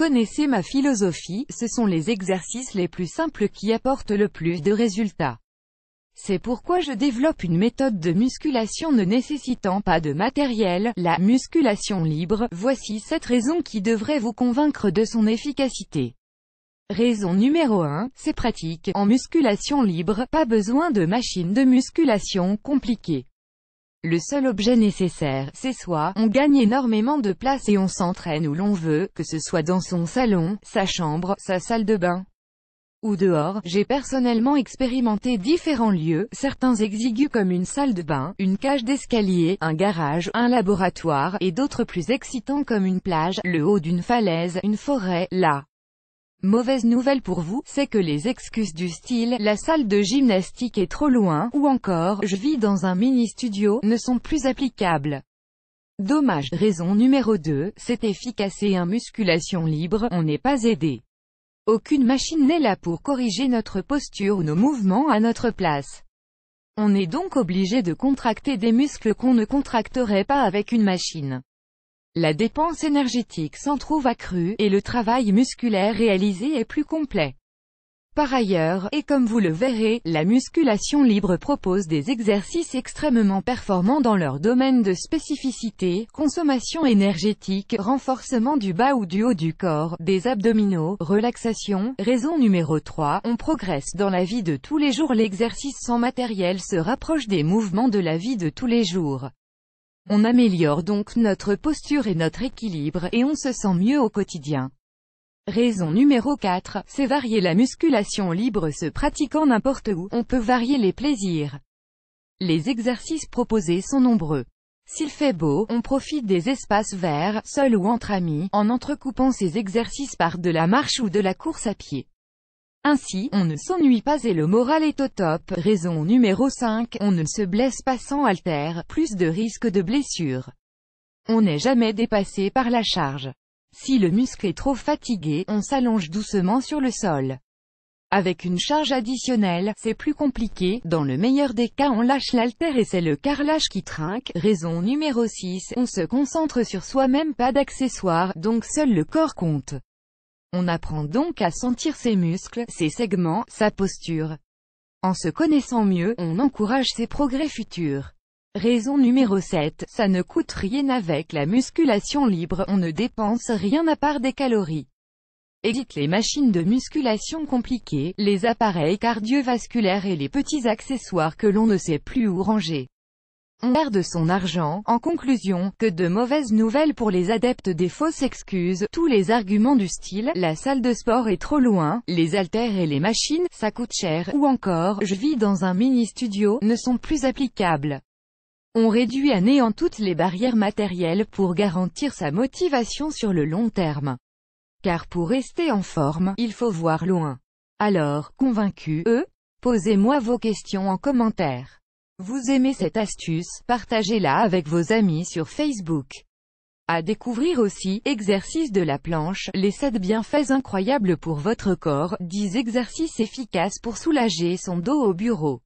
connaissez ma philosophie, ce sont les exercices les plus simples qui apportent le plus de résultats. C'est pourquoi je développe une méthode de musculation ne nécessitant pas de matériel, la musculation libre. Voici 7 raisons qui devraient vous convaincre de son efficacité. Raison numéro 1, c'est pratique. En musculation libre, pas besoin de machine de musculation compliquée. Le seul objet nécessaire, c'est soi. On gagne énormément de place et on s'entraîne où l'on veut, que ce soit dans son salon, sa chambre, sa salle de bain ou dehors. J'ai personnellement expérimenté différents lieux, certains exigus comme une salle de bain, une cage d'escalier, un garage, un laboratoire, et d'autres plus excitants comme une plage, le haut d'une falaise, une forêt. La mauvaise nouvelle pour vous, c'est que les excuses du style « la salle de gymnastique est trop loin » ou encore « je vis dans un mini-studio » ne sont plus applicables. Dommage. Raison numéro 2, c'est efficace et en musculation libre, on n'est pas aidé. Aucune machine n'est là pour corriger notre posture ou nos mouvements à notre place. On est donc obligé de contracter des muscles qu'on ne contracterait pas avec une machine. La dépense énergétique s'en trouve accrue, et le travail musculaire réalisé est plus complet. Par ailleurs, et comme vous le verrez, la musculation libre propose des exercices extrêmement performants dans leur domaine de spécificité, consommation énergétique, renforcement du bas ou du haut du corps, des abdominaux, relaxation. Raison numéro 3, on progresse dans la vie de tous les jours. L'exercice sans matériel se rapproche des mouvements de la vie de tous les jours. On améliore donc notre posture et notre équilibre, et on se sent mieux au quotidien. Raison numéro 4, c'est varier. La musculation libre se pratiquant n'importe où, on peut varier les plaisirs. Les exercices proposés sont nombreux. S'il fait beau, on profite des espaces verts, seul ou entre amis, en entrecoupant ces exercices par de la marche ou de la course à pied. Ainsi, on ne s'ennuie pas et le moral est au top. Raison numéro 5, on ne se blesse pas sans haltères, plus de risques de blessure. On n'est jamais dépassé par la charge. Si le muscle est trop fatigué, on s'allonge doucement sur le sol. Avec une charge additionnelle, c'est plus compliqué. Dans le meilleur des cas, on lâche l'haltère et c'est le carrelage qui trinque. Raison numéro 6, on se concentre sur soi-même, pas d'accessoires, donc seul le corps compte. On apprend donc à sentir ses muscles, ses segments, sa posture. En se connaissant mieux, on encourage ses progrès futurs. Raison numéro 7, ça ne coûte rien avec la musculation libre, on ne dépense rien à part des calories. Évite les machines de musculation compliquées, les appareils cardiovasculaires et les petits accessoires que l'on ne sait plus où ranger. On perd son argent. En conclusion, que de mauvaises nouvelles pour les adeptes des fausses excuses. Tous les arguments du style « la salle de sport est trop loin »,« les haltères et les machines, ça coûte cher » ou encore « je vis dans un mini-studio » ne sont plus applicables. On réduit à néant toutes les barrières matérielles pour garantir sa motivation sur le long terme. Car pour rester en forme, il faut voir loin. Alors, convaincu, posez-moi vos questions en commentaire. Vous aimez cette astuce, partagez-la avec vos amis sur Facebook. À découvrir aussi, exercice de la planche, les 7 bienfaits incroyables pour votre corps, 10 exercices efficaces pour soulager son dos au bureau.